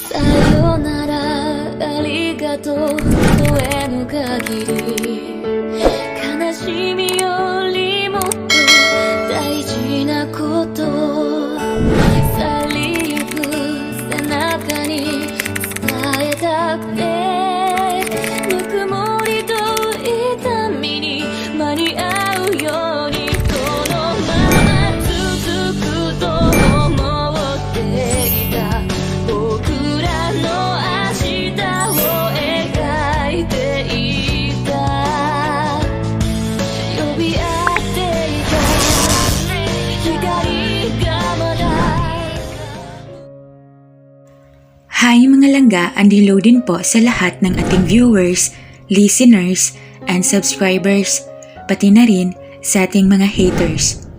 さよならありがとう声の限り悲しみよりもっと大事なこと去りゆく背中に伝えたくてぬくもりと痛みに間に合うようにこのまま続くと思っていた僕らの明日を描いていた呼び合っていた光がまだHi mga langga, and hello din po sa lahat ng ating viewers, listeners, and subscribers, pati na rin sa ating mga haters.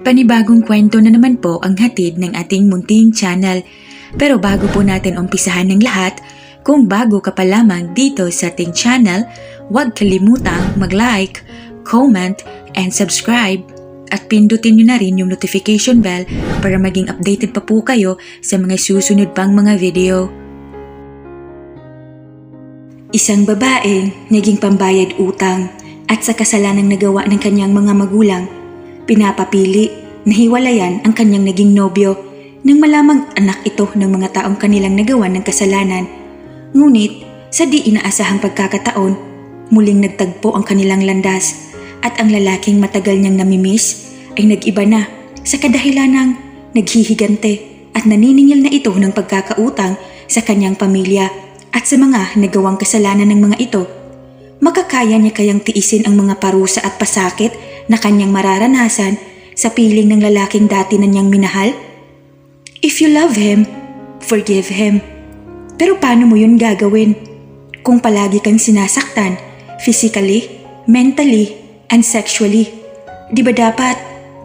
Panibagong kwento na naman po ang hatid ng ating munting channel. Pero bago po natin umpisahan ng lahat, kung bago ka pa lamang dito sa ating channel, huwag kalimutang mag-like, comment, and subscribe. At pindutin nyo na rin yung notification bell para maging updated pa po kayo sa mga susunod pang mga video. Isang babaeng naging pambayad utang at sa kasalanang nagawa ng kanyang mga magulang, pinapapili na hiwalayan ang kanyang naging nobyo nang malamang anak ito ng mga taong kanilang nagawa ng kasalanan. Ngunit sa di inaasahang pagkakataon, muling nagtagpo ang kanilang landas at ang lalaking matagal niyang namimiss ay nag-iba na sa kadahilanang naghihigante at naniningil na ito ng pagkakautang sa kanyang pamilya at sa mga nagawang kasalanan ng mga ito. Makakaya niya kayang tiisin ang mga parusa at pasakit na kanyang mararanasan sa piling ng lalaking dati na niyang minahal? If you love him, forgive him. Pero paano mo yun gagawin kung palagi kang sinasaktan physically, mentally, and sexually? Di ba dapat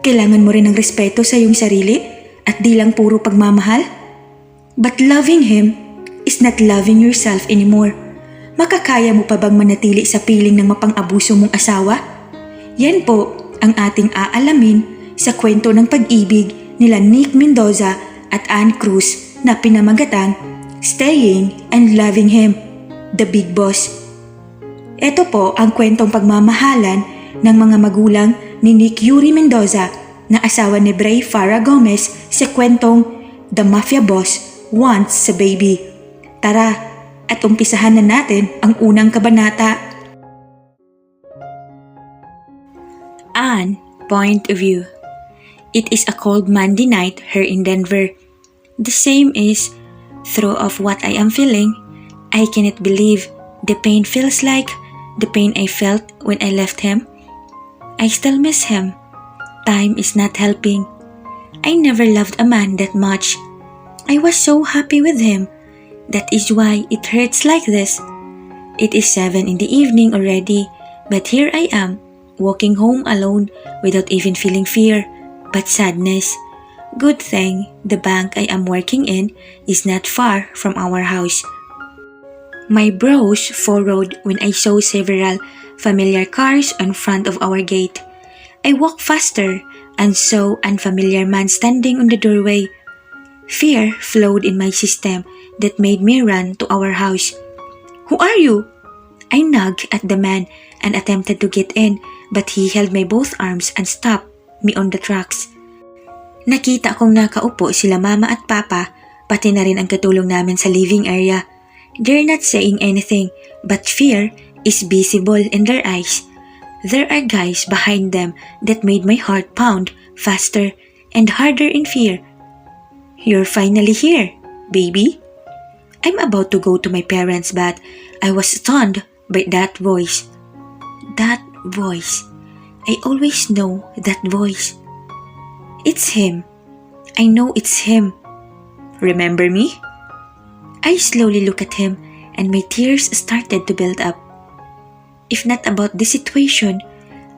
kailangan mo rin ng respeto sa iyong sarili at di lang puro pagmamahal? But loving him is not loving yourself anymore. Makakaya mo pa bang manatili sa piling ng mapang-abuso mong asawa? Yan po ang ating aalamin sa kwento ng pag-ibig nila Nick Mendoza at Ann Cruz na pinamagatang Staying and Loving Him, The Big Boss. Ito po ang kwentong pagmamahalan ng mga magulang ni Nick Yuri Mendoza na asawa ni Bray Farah Gomez sa kwentong The Mafia Boss Wants a Baby. Tara, at umpisahan na natin ang unang kabanata. Anne, point of view. It is a cold Monday night here in Denver. The same is through of what I am feeling. I cannot believe the pain feels like the pain I felt when I left him. I still miss him. Time is not helping. I never loved a man that much. I was so happy with him. That is why it hurts like this. It is 7 in the evening already, but here I am, walking home alone without even feeling fear, but sadness. Good thing the bank I am working in is not far from our house. My brows furrowed when I saw several familiar cars in front of our gate. I walked faster and saw an unfamiliar man standing on the doorway. Fear flowed in my system that made me run to our house. Who are you? I knocked at the man and attempted to get in, but he held my both arms and stopped me on the tracks. Nakita kong nakaupo sila mama at papa, pati na rin ang katulong namin sa living area. They're not saying anything, but fear is visible in their eyes. There are guys behind them that made my heart pound faster and harder in fear. You're finally here, baby. I'm about to go to my parents, but I was stunned by that voice. That voice. I always know that voice. It's him. I know it's him. Remember me? I slowly look at him and my tears started to build up. If not about this situation,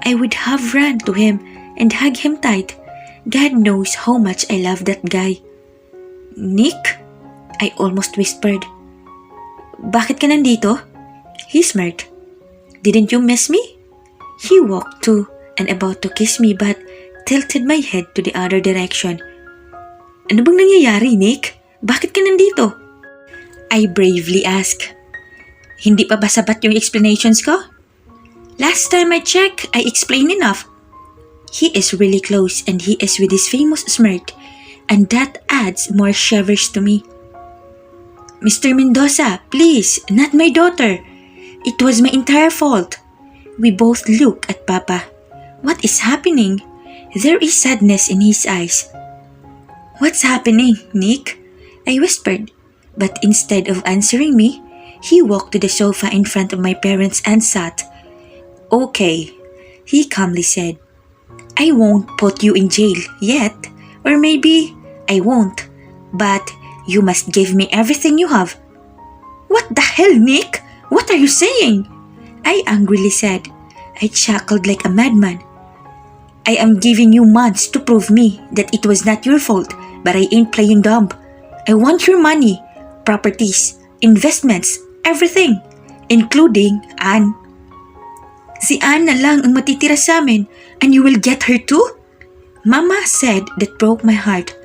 I would have run to him and hug him tight. God knows how much I love that guy. Nick? I almost whispered. Bakit ka nandito? He smirked. Didn't you miss me? He walked to and about to kiss me but tilted my head to the other direction. Ano bang nangyayari, Nick? Bakit ka nandito? I bravely asked. Hindi pa ba sapat yung explanations ko? Last time I checked, I explained enough. He is really close and he is with his famous smirk, and that adds more shivers to me. Mr. Mendoza, please, not my daughter. It was my entire fault. We both look at Papa. What is happening? There is sadness in his eyes. What's happening, Nick? I whispered, but instead of answering me, he walked to the sofa in front of my parents and sat. Okay, he calmly said. I won't put you in jail yet, or maybe I won't, but you must give me everything you have. What the hell, Nick? What are you saying? I angrily said. I chuckled like a madman. I am giving you months to prove me that it was not your fault, but I ain't playing dumb. I want your money, properties, investments, everything, including Anne. Si Anne na lang ang matitira sa amin, and you will get her too? Mama said that broke my heart.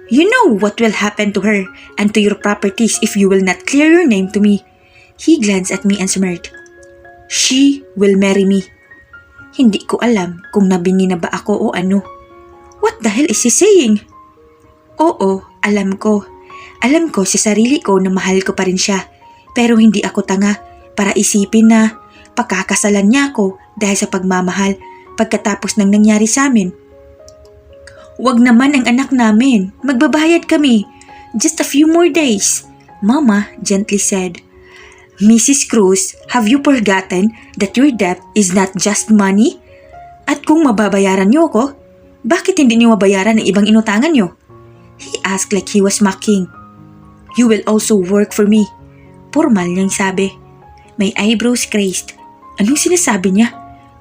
You know what will happen to her and to your properties if you will not clear your name to me. He glanced at me and smirked. She will marry me. Hindi ko alam kung nabingi na ba ako o ano. What the hell is he saying? Oo, alam ko. Alam ko sa sarili ko na mahal ko pa rin siya. Pero hindi ako tanga para isipin na pagkakasalan niya ako dahil sa pagmamahal pagkatapos ng nangyari sa amin. Wag naman ang anak namin. Magbabayad kami. Just a few more days. Mama gently said. Mrs. Cruz, have you forgotten that your debt is not just money? At kung mababayaran niyo ako, bakit hindi niyo mabayaran ang ibang inutangan niyo? He asked like he was mocking. You will also work for me. Formal niyang sabi. May eyebrows raised. Anong sinasabi niya?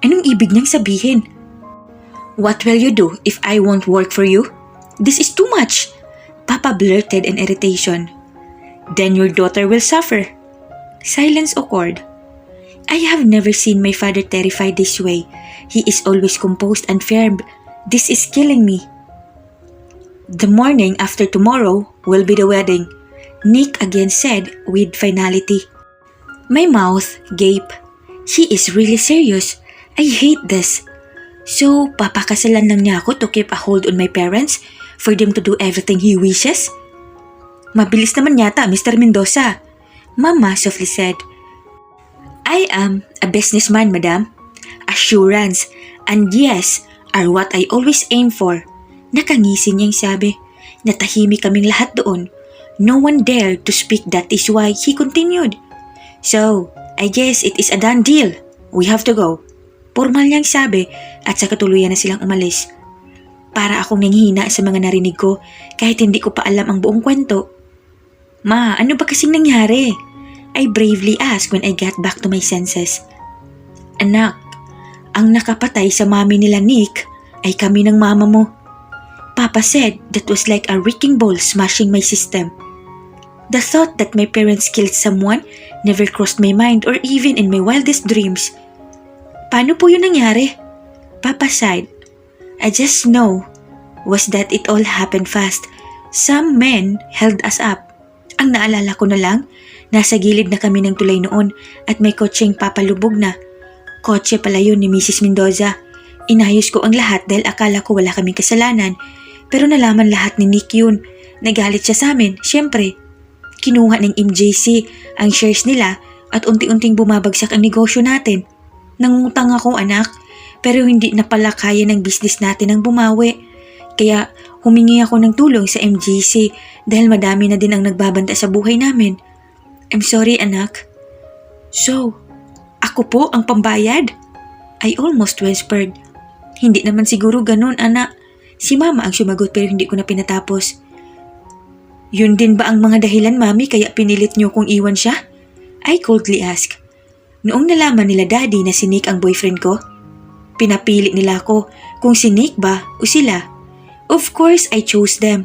Anong ibig niyang sabihin? What will you do if I won't work for you? This is too much. Papa blurted in irritation. Then your daughter will suffer. Silence occurred. I have never seen my father terrified this way. He is always composed and firm. This is killing me. The morning after tomorrow will be the wedding, Nick again said with finality. My mouth gaped. He is really serious. I hate this. So, papakasalan lang niya ako to keep a hold on my parents for them to do everything he wishes? Mabilis naman yata, Mr. Mendoza. Mama softly said. I am a businessman, madam. Assurance and yes are what I always aim for. Nakangisi niyang sabi. Natahimik kaming lahat doon. No one dared to speak, that is why he continued. So, I guess it is a done deal. We have to go. Formal niyang sabi at sa katuluyan na silang umalis. Para akong nanghina sa mga narinig ko kahit hindi ko pa alam ang buong kwento. Ma, ano ba kasing nangyari? I bravely asked when I got back to my senses. Anak, ang nakapatay sa mami nila Nick ay kami ng mama mo. Papa said that was like a wrecking ball smashing my system. The thought that my parents killed someone never crossed my mind or even in my wildest dreams. Paano po yun nangyari? Papa sighed. I just know was that it all happened fast. Some men held us up. Ang naalala ko na lang, nasa gilid na kami ng tulay noon at may kotseng papalubog na. Kotse pala yun ni Mrs. Mendoza. Inayos ko ang lahat dahil akala ko wala kaming kasalanan. Pero nalaman lahat ni Nick yun. Nagalit siya sa amin, syempre. Kinuha ng MJC ang shares nila at unti-unting bumabagsak ang negosyo natin. Nangutang ako, anak, pero hindi na pala kaya ng business natin ang bumawi. Kaya humingi ako ng tulong sa MJC dahil madami na din ang nagbabanta sa buhay namin. I'm sorry, anak. So, ako po ang pambayad? I almost whispered. Hindi naman siguro ganun, anak. Si mama ang sumagot pero hindi ko na pinatapos. Yun din ba ang mga dahilan, mami, kaya pinilit niyo kong iwan siya? I coldly asked. Noong nalaman nila daddy na si Nick ang boyfriend ko, pinapili nila ako kung si Nick ba o sila. Of course, I chose them.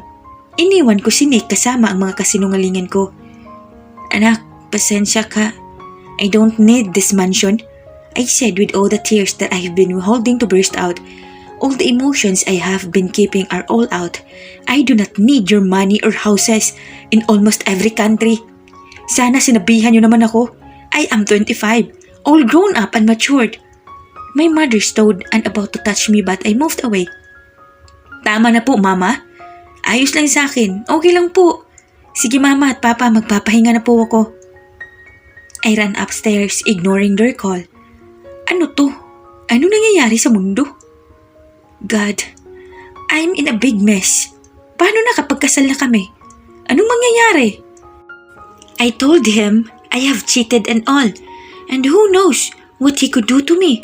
Iniwan ko si Nick kasama ang mga kasinungalingan ko. Anak, pasensya ka. I don't need this mansion, I said with all the tears that I have been holding to burst out. All the emotions I have been keeping are all out. I do not need your money or houses in almost every country. Sana sinabihan niyo naman ako. I am 25, all grown up and matured. My mother stood and about to touch me but I moved away. Tama na po, Mama. Ayos lang sa akin. Okay lang po. Sige, Mama at Papa, magpapahinga na po ako. I ran upstairs, ignoring their call. Ano to? Ano nangyayari sa mundo? God, I'm in a big mess. Paano na kapag kasal na kami? Anong mangyayari? I told him I have cheated and all, and who knows what he could do to me.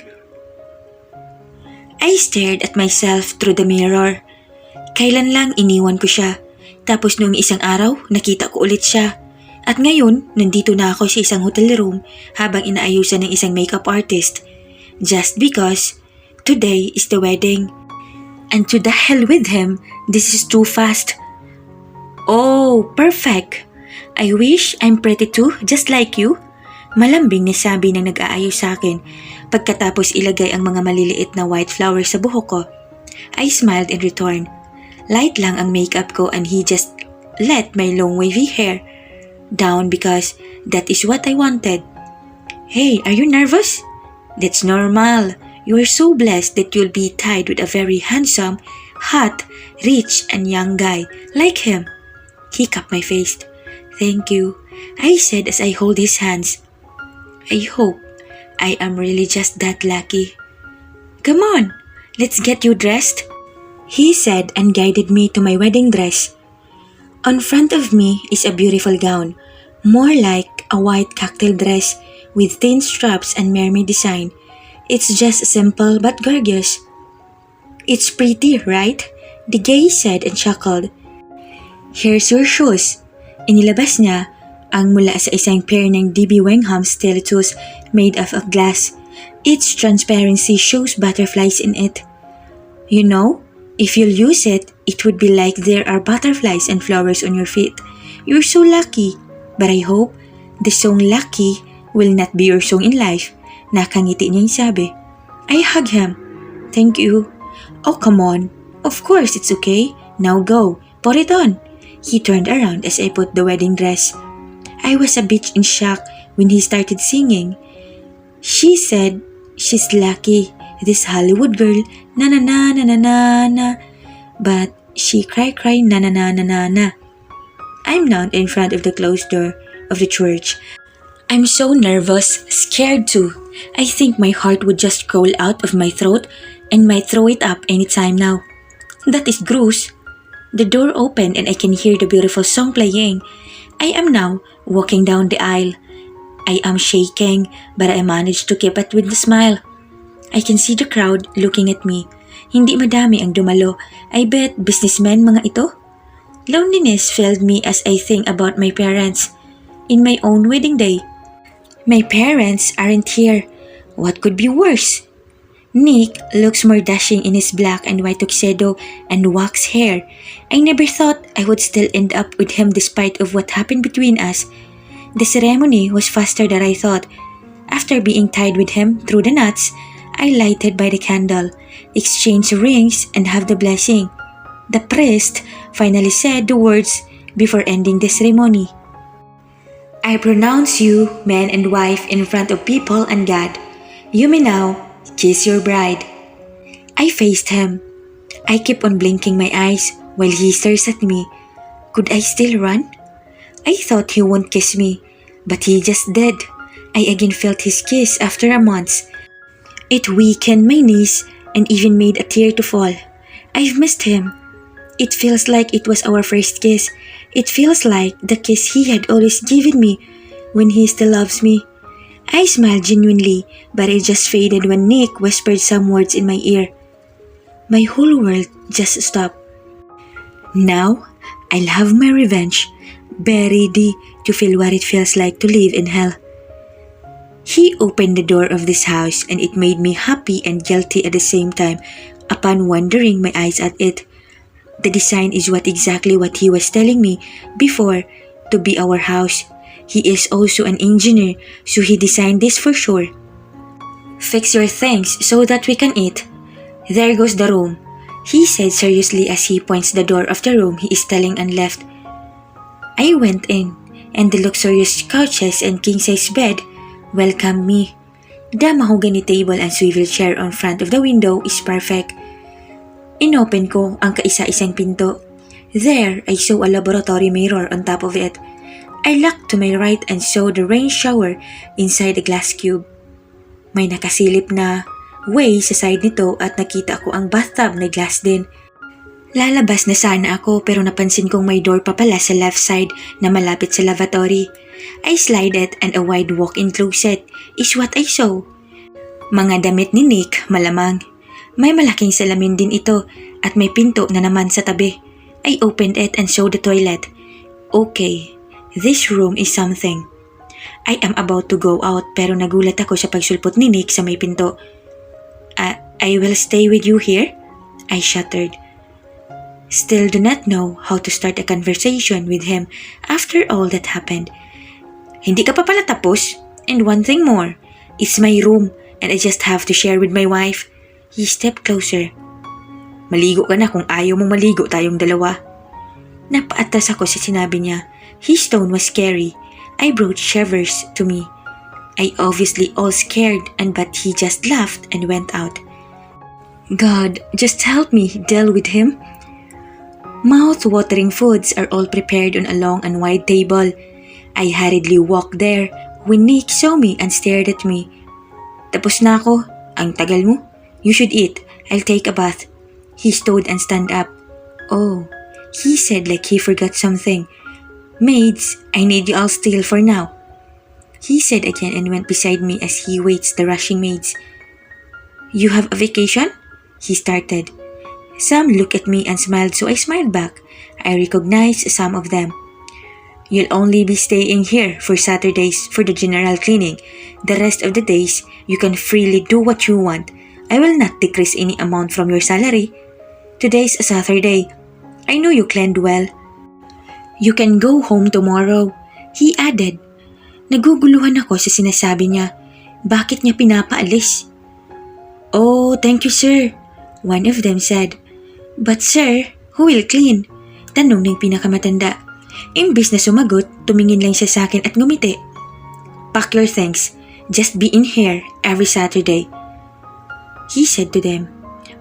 I stared at myself through the mirror. Kailan lang iniwan ko siya, tapos noong isang araw nakita ko ulit siya. At ngayon, nandito na ako sa isang hotel room habang inaayusan ng isang makeup artist. Just because today is the wedding. And to the hell with him, this is too fast. Oh, perfect. I wish I'm pretty too, just like you. Malambing na sabi ng nag-aayos sa akin pagkatapos ilagay ang mga maliliit na white flowers sa buhok ko. I smiled in return. Light lang ang makeup ko and he just let my long wavy hair down because that is what I wanted. Hey, are you nervous? That's normal. You are so blessed that you'll be tied with a very handsome, hot, rich, and young guy like him. He cupped my face. Thank you, I said as I hold his hands. I hope I am really just that lucky. Come on, let's get you dressed, he said and guided me to my wedding dress. On front of me is a beautiful gown, more like a white cocktail dress with thin straps and mermaid design. It's just simple but gorgeous. It's pretty, right? The guy said and chuckled. Here's your shoes. Inilabas niya ang mula sa isang pair ng D.B. Wingham stilettos made of glass. Its transparency shows butterflies in it. You know, if you'll use it, it would be like there are butterflies and flowers on your feet. You're so lucky. But I hope the song Lucky will not be your song in life. Nakangiti niyang sabi. I hug him. Thank you. Oh, come on. Of course, it's okay. Now go. Put it on. He turned around as I put the wedding dress. I was a bit in shock when he started singing. She said she's lucky, this Hollywood girl, na na na na na na na. But she cry na na na na na na. I'm now in front of the closed door of the church. I'm so nervous, scared too. I think my heart would just crawl out of my throat and might throw it up anytime now. That is gross. The door opened and I can hear the beautiful song playing. I am now walking down the aisle. I am shaking, but I managed to keep it with a smile. I can see the crowd looking at me. Hindi madami ang dumalo. I bet businessmen mga ito. Loneliness filled me as I think about my parents. In my own wedding day. My parents aren't here. What could be worse? Nick looks more dashing in his black and white tuxedo and waxed hair. I never thought I would still end up with him despite of what happened between us. The ceremony was faster than I thought. After being tied with him through the knots, I lighted by the candle, exchanged rings and have the blessing. The priest finally said the words before ending the ceremony. I pronounce you man and wife in front of people and God. You may now kiss your bride. I faced him. I keep on blinking my eyes while he stares at me. Could I still run? I thought he won't kiss me, but he just did. I again felt his kiss after a month. It weakened my knees and even made a tear to fall. I've missed him. It feels like it was our first kiss. It feels like the kiss he had always given me when he still loves me. I smiled genuinely, but it just faded when Nick whispered some words in my ear. My whole world just stopped. Now, I'll have my revenge. Be ready to feel what it feels like to live in hell. He opened the door of this house and it made me happy and guilty at the same time upon wondering my eyes at it. The design is exactly what he was telling me before to be our house. He is also an engineer, so he designed this for sure. Fix your things so that we can eat. There goes the room, he said seriously as he points the door of the room he is telling and left. I went in. and the luxurious couches and king-size bed welcomed me. The mahogany table and swivel chair on front of the window is perfect. Inopen ko ang kaisa-isang pinto. There, I saw a laboratory mirror on top of it. I looked to my right and saw the rain shower inside a glass cube. May nakasilip na way sa side nito at nakita ko ang bathtub na glass din. Lalabas na sana ako pero napansin kong may door pa pala sa left side na malapit sa lavatory. I slid it and a wide walk-in closet is what I saw. Mga damit ni Nick, malamang. May malaking salamin din ito at may pinto na naman sa tabi. I opened it and saw the toilet. Okay, this room is something. I am about to go out pero nagulat ako sa pagsulpot ni Nick sa may pinto. I will stay with you here? I shuddered. Still do not know how to start a conversation with him after all that happened. Hindi ka pa pala tapos? And one thing more, it's my room and I just have to share with my wife. He stepped closer. Maligo ka na kung ayaw mong maligo tayong dalawa. Napaatras ako sa sinabi niya. His tone was scary. I brought shivers to me. I obviously all scared but he just laughed and went out. God, just help me deal with him. Mouth-watering foods are all prepared on a long and wide table. I hurriedly walked there when Nick saw me and stared at me. Tapos na ako. Ang tagal mo. You should eat. I'll take a bath. He stood and stand up. Oh, he said like he forgot something. Maids, I need you all still for now. He said again and went beside me as he waits the rushing maids. You have a vacation? He started. Some looked at me and smiled so I smiled back. I recognized some of them. You'll only be staying here for Saturdays for the general cleaning. The rest of the days, you can freely do what you want. I will not decrease any amount from your salary. Today's a Saturday. I know you cleaned well. You can go home tomorrow, he added. Naguguluhan ako sa sinasabi niya. Bakit niya pinapaalis? Oh, thank you sir, one of them said. But sir, who will clean? Tanong ng pinakamatanda. Imbis na sumagot, tumingin lang siya sa akin at ngumiti. Pack your things. Just be in here every Saturday. He said to them.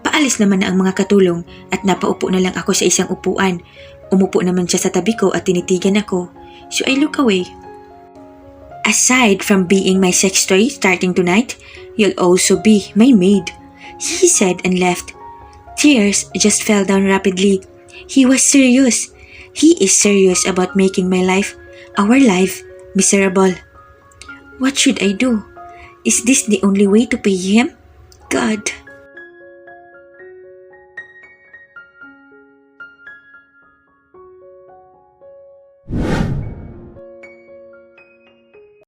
Paalis naman na ang mga katulong at napaupo na lang ako sa isang upuan. Umupo naman siya sa tabi ko at tinitigan ako. So I look away. Aside from being my sex toy starting tonight, you'll also be my maid, he said and left. Tears just fell down rapidly. He was serious. He is serious about making my life, our life, miserable. What should I do? Is this the only way to pay him? God.